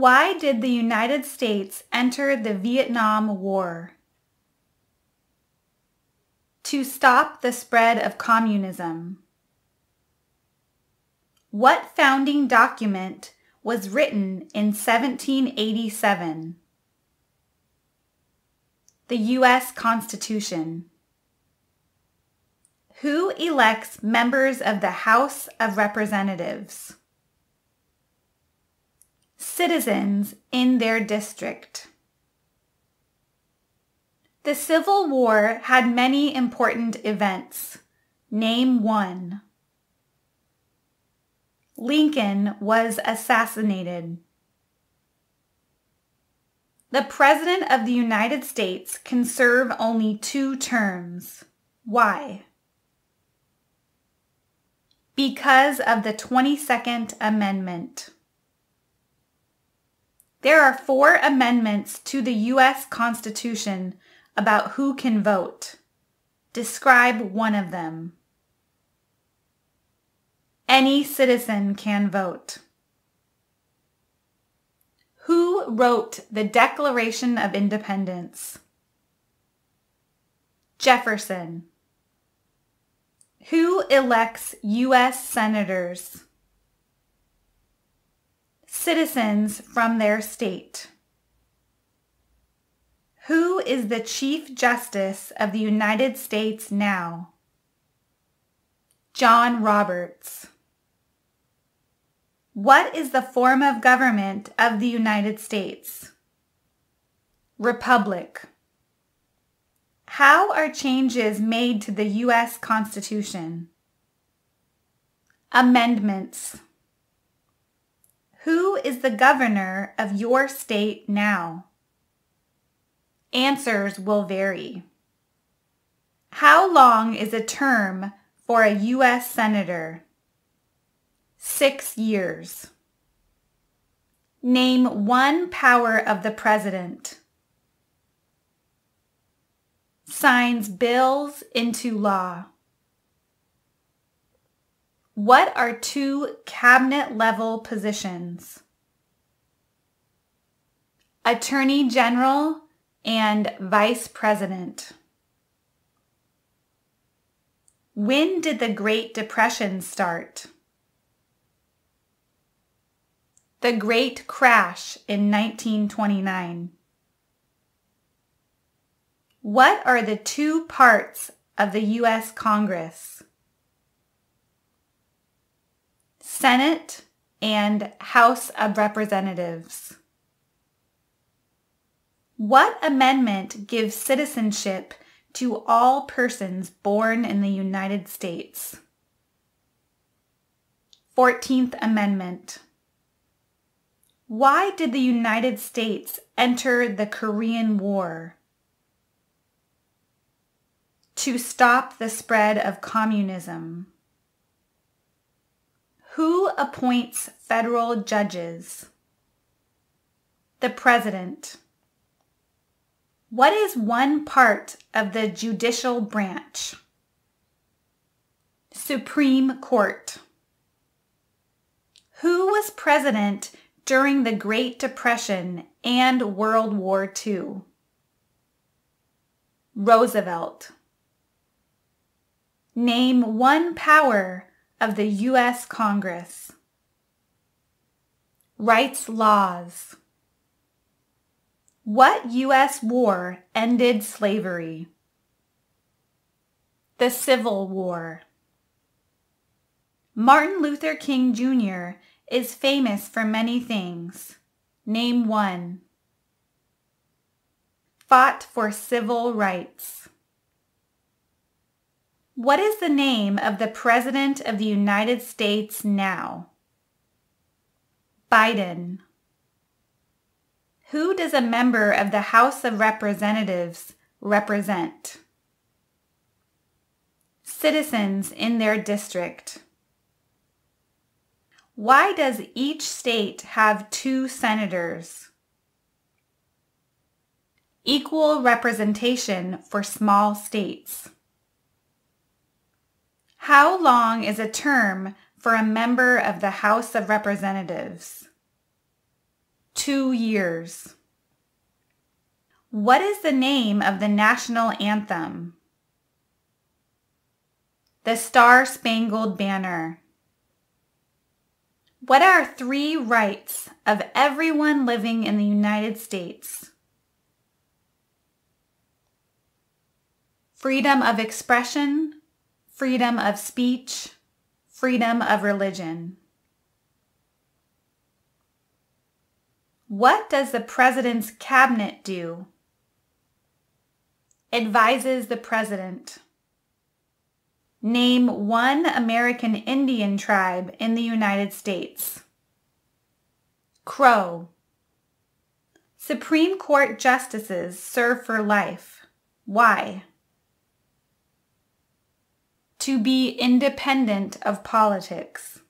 Why did the United States enter the Vietnam War? To stop the spread of communism. What founding document was written in 1787? The U.S. Constitution. Who elects members of the House of Representatives? Citizens in their district. The Civil War had many important events. Name one. Lincoln was assassinated. The President of the United States can serve only 2 terms. Why? Because of the 22nd Amendment. There are 4 amendments to the U.S. Constitution about who can vote. Describe one of them. Any citizen can vote. Who wrote the Declaration of Independence? Jefferson. Who elects U.S. senators? Citizens from their state. Who is the Chief Justice of the United States now? John Roberts. What is the form of government of the United States? Republic. How are changes made to the U.S. Constitution? Amendments. Who is the governor of your state now? Answers will vary. How long is a term for a U.S. senator? 6 years. Name one power of the president. Signs bills into law. What are 2 cabinet-level positions? Attorney General and Vice President. When did the Great Depression start? The Great Crash in 1929. What are the 2 parts of the U.S. Congress? Senate and House of Representatives. What amendment gives citizenship to all persons born in the United States? 14th Amendment. Why did the United States enter the Korean War? To stop the spread of communism. Who appoints federal judges? The President. What is one part of the judicial branch? Supreme Court. Who was president during the Great Depression and World War II? Roosevelt. Name one power of the U.S. Congress. Writes laws. What U.S. war ended slavery? The Civil War. Martin Luther King Jr. is famous for many things. Name one. Fought for civil rights. What is the name of the President of the United States now? Biden. Who does a member of the House of Representatives represent? Citizens in their district. Why does each state have 2 senators? Equal representation for small states. How long is a term for a member of the House of Representatives? 2 years. What is the name of the national anthem? The Star-Spangled Banner. What are 3 rights of everyone living in the United States? Freedom of expression, freedom of speech, freedom of religion. What does the President's Cabinet do? Advises the President. Name one American Indian tribe in the United States. Crow. Supreme Court justices serve for life. Why? To be independent of politics.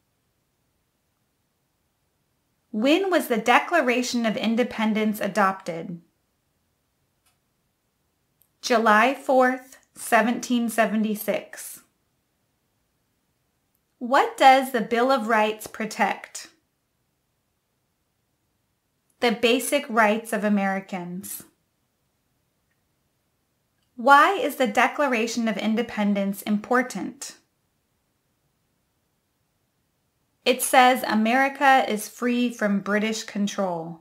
When was the Declaration of Independence adopted? July 4th, 1776. What does the Bill of Rights protect? The basic rights of Americans. Why is the Declaration of Independence important? It says America is free from British control.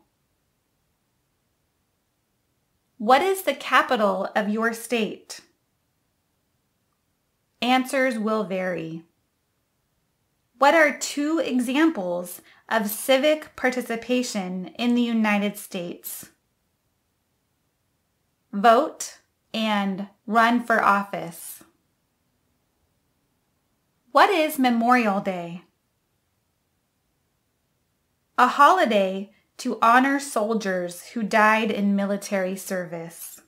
What is the capital of your state? Answers will vary. What are 2 examples of civic participation in the United States? Vote and run for office. What is Memorial Day? A holiday to honor soldiers who died in military service.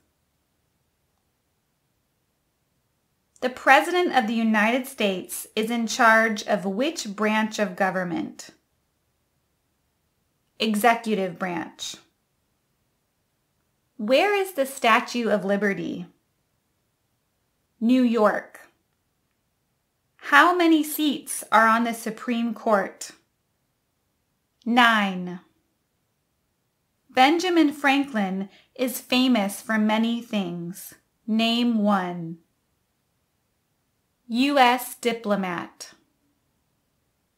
The President of the United States is in charge of which branch of government? Executive branch. Where is the Statue of Liberty? New York. How many seats are on the Supreme Court? 9. Benjamin Franklin is famous for many things. Name one. US diplomat.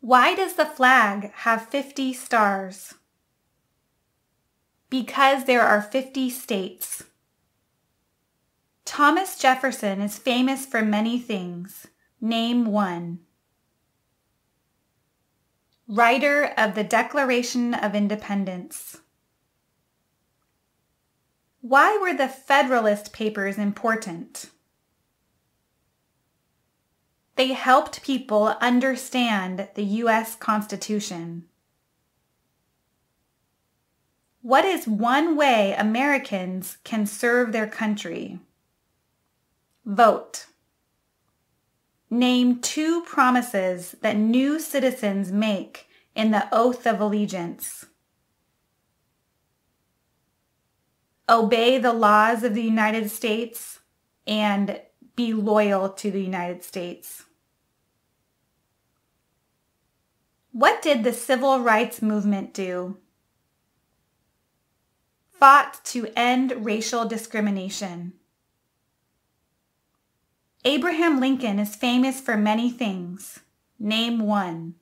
Why does the flag have 50 stars? Because there are 50 states. Thomas Jefferson is famous for many things. Name one. Writer of the Declaration of Independence. Why were the Federalist Papers important? They helped people understand the U.S. Constitution. What is one way Americans can serve their country? Vote. Name 2 promises that new citizens make in the Oath of Allegiance. Obey the laws of the United States and be loyal to the United States. What did the Civil Rights Movement do? Fought to end racial discrimination. Abraham Lincoln is famous for many things. Name one.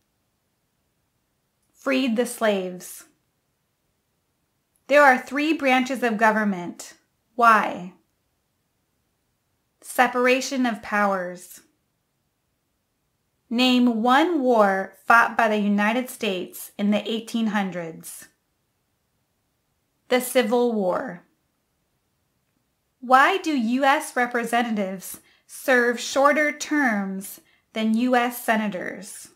Freed the slaves. There are 3 branches of government. Why? Separation of powers. Name one war fought by the United States in the 1800s. The Civil War. Why do U.S. representatives serve shorter terms than U.S. senators?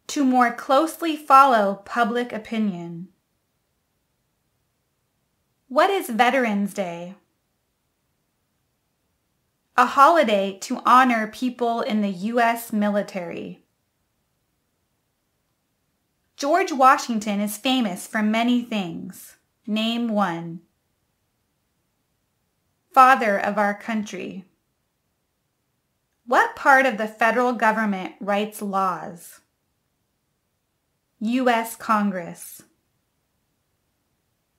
To more closely follow public opinion. What is Veterans Day? A holiday to honor people in the U.S. military. George Washington is famous for many things. Name one. Father of our country. What part of the federal government writes laws? U.S. Congress.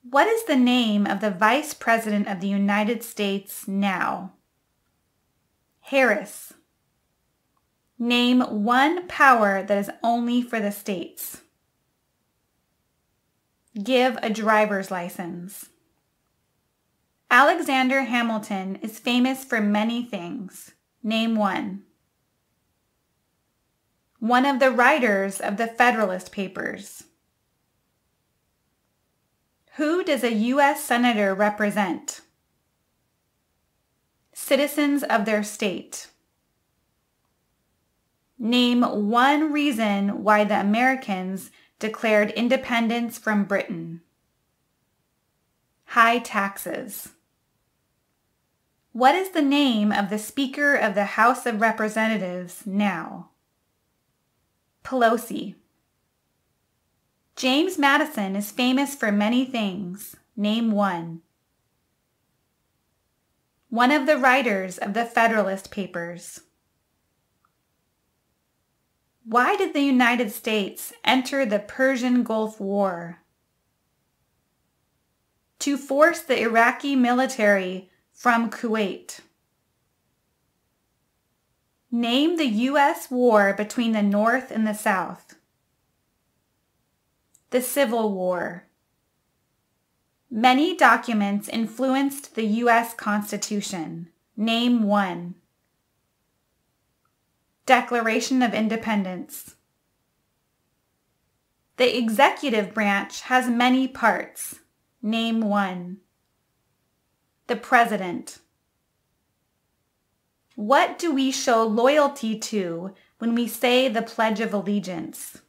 What is the name of the Vice President of the United States now? Harris. Name one power that is only for the states. Give a driver's license. Alexander Hamilton is famous for many things. Name one. One of the writers of the Federalist Papers. Who does a U.S. Senator represent? Citizens of their state. Name one reason why the Americans declared independence from Britain. High taxes. What is the name of the Speaker of the House of Representatives now? Pelosi. James Madison is famous for many things. Name one. One of the writers of the Federalist Papers. Why did the United States enter the Persian Gulf War? To force the Iraqi military from Kuwait. Name the U.S. war between the North and the South. The Civil War. Many documents influenced the U.S. Constitution. Name one. Declaration of Independence. The executive branch has many parts. Name one. The President. What do we show loyalty to when we say the Pledge of Allegiance?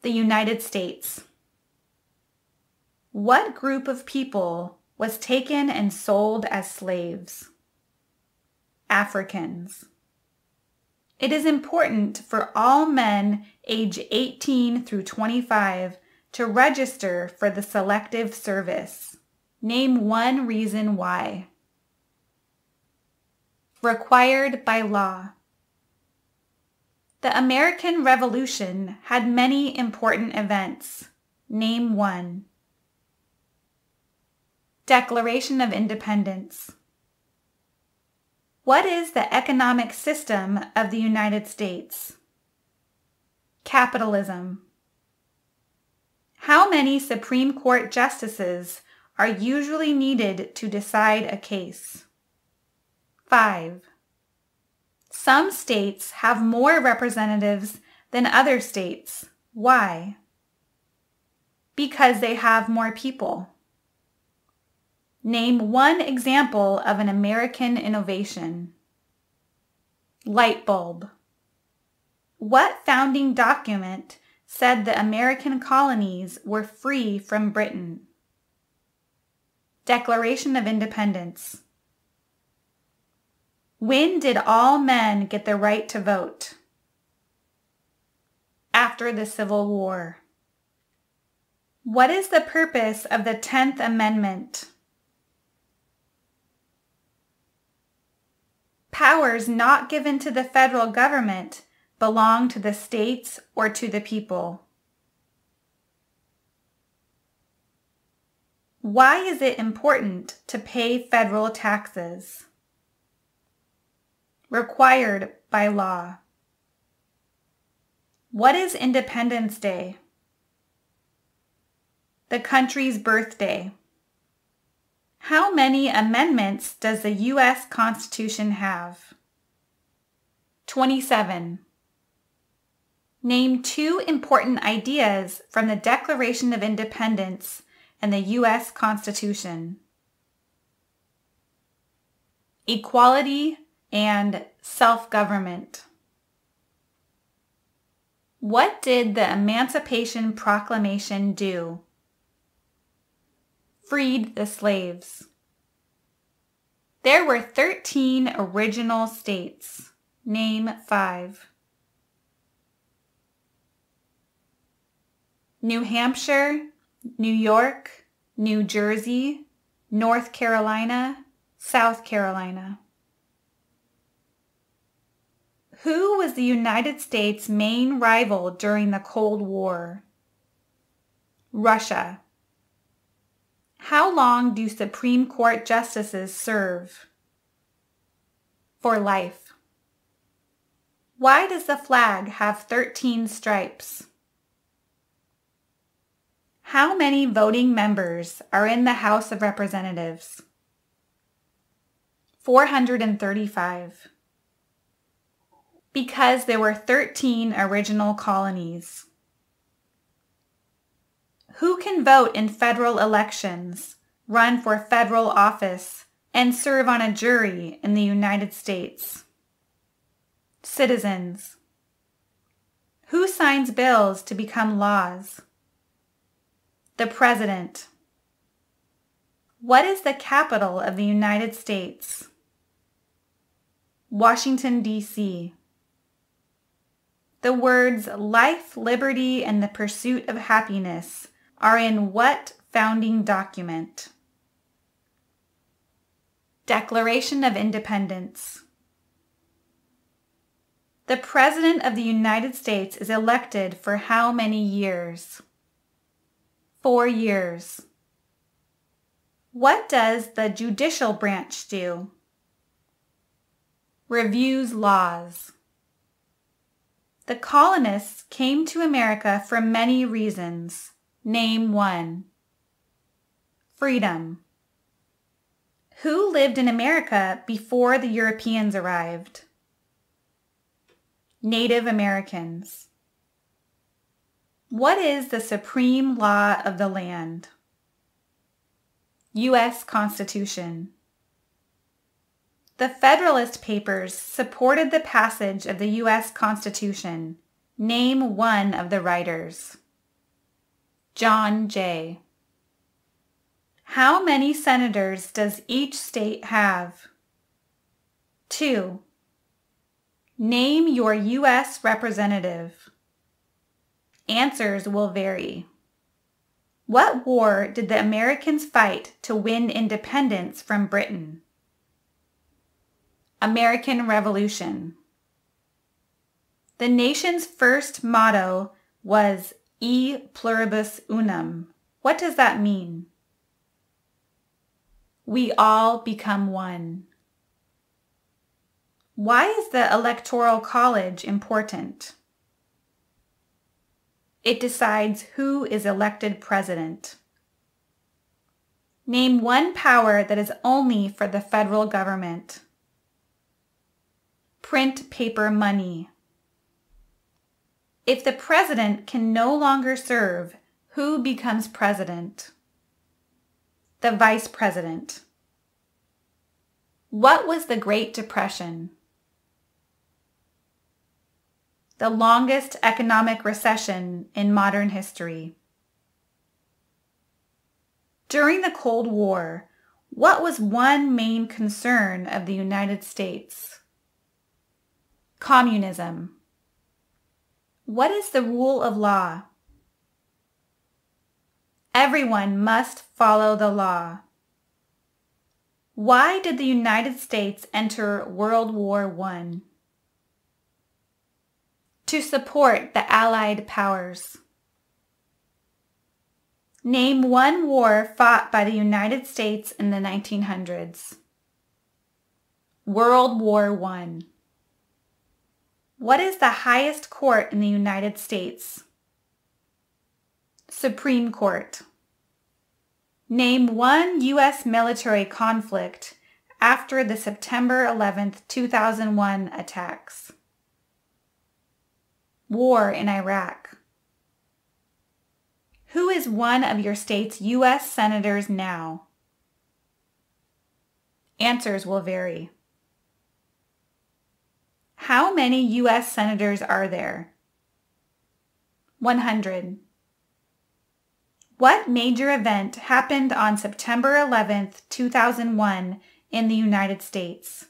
The United States. What group of people was taken and sold as slaves? Africans. It is important for all men age 18 through 25 to register for the Selective Service. Name one reason why. Required by law. The American Revolution had many important events. Name one. Declaration of Independence. What is the economic system of the United States? Capitalism. How many Supreme Court justices are usually needed to decide a case? 5. Some states have more representatives than other states. Why? Because they have more people. Name one example of an American innovation. Light bulb. What founding document said the American colonies were free from Britain? Declaration of Independence. When did all men get the right to vote? After the Civil War. What is the purpose of the 10th Amendment? Powers not given to the federal government belong to the states or to the people. Why is it important to pay federal taxes? Required by law. What is Independence Day? The country's birthday. How many amendments does the U.S. Constitution have? 27. Name two important ideas from the Declaration of Independence and the U.S. Constitution. Equality and self-government. What did the Emancipation Proclamation do? Freed the slaves. There were 13 original states. Name 5. New Hampshire, New York, New Jersey, North Carolina, South Carolina. Who was was the United States' main rival during the Cold War? Russia. How long do Supreme Court justices serve? For life. Why does the flag have 13 stripes? How many voting members are in the House of Representatives? 435. Because there were 13 original colonies. Who can vote in federal elections, run for federal office, and serve on a jury in the United States? Citizens. Who signs bills to become laws? The President. What is the capital of the United States? Washington, D.C. The words life, liberty, and the pursuit of happiness are in what founding document? Declaration of Independence. The President of the United States is elected for how many years? 4 years. What does the judicial branch do? Reviews laws. The colonists came to America for many reasons. Name one. Freedom. Who lived in America before the Europeans arrived? Native Americans. What is the supreme law of the land? US Constitution. The Federalist Papers supported the passage of the US Constitution. Name one of the writers. John Jay. How many senators does each state have? 2. Name your U.S. representative. Answers will vary. What war did the Americans fight to win independence from Britain? American Revolution. The nation's first motto was E pluribus unum. What does that mean? We all become one. Why is the Electoral College important? It decides who is elected president. Name one power that is only for the federal government. Print paper money. If the president can no longer serve, who becomes president? The vice president. What was the Great Depression? The longest economic recession in modern history. During the Cold War, what was one main concern of the United States? Communism. What is the rule of law? Everyone must follow the law. Why did the United States enter World War I? To support the Allied powers. Name one war fought by the United States in the 1900s. World War I. What is the highest court in the United States? Supreme Court. Name one U.S. military conflict after the September 11, 2001 attacks. War in Iraq. Who is one of your state's U.S. senators now? Answers will vary. How many U.S. senators are there? 100. What major event happened on September 11, 2001 in the United States?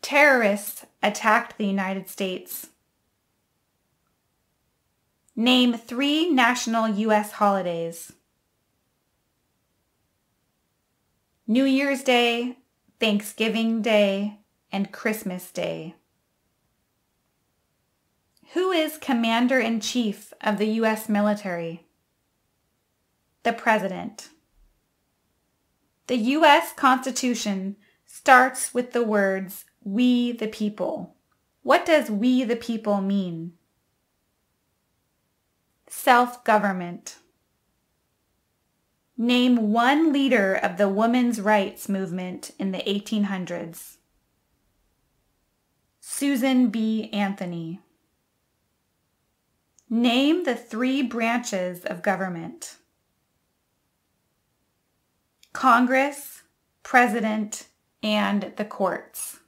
Terrorists attacked the United States. Name 3 national U.S. holidays. New Year's Day, Thanksgiving Day, and Christmas Day. Who is Commander-in-Chief of the U.S. military? The President. The U.S. Constitution starts with the words, "We the people." What does "we the people" mean? Self-government. Name one leader of the women's rights movement in the 1800s. Susan B. Anthony. Name the 3 branches of government. Congress, President, and the courts.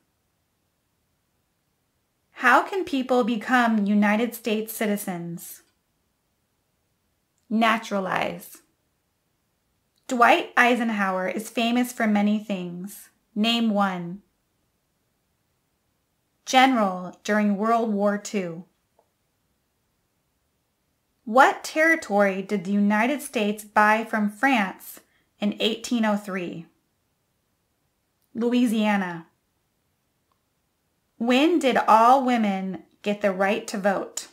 How can people become United States citizens? Naturalize. Dwight Eisenhower is famous for many things. Name one. General during World War II. What territory did the United States buy from France in 1803? Louisiana. When did all women get the right to vote?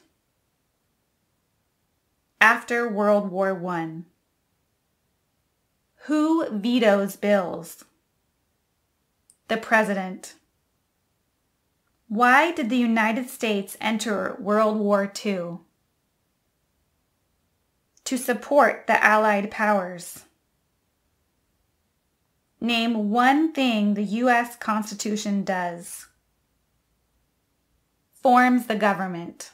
After World War I. Who vetoes bills? The President. Why did the United States enter World War II? To support the Allied powers. Name one thing the U.S. Constitution does. Forms the government.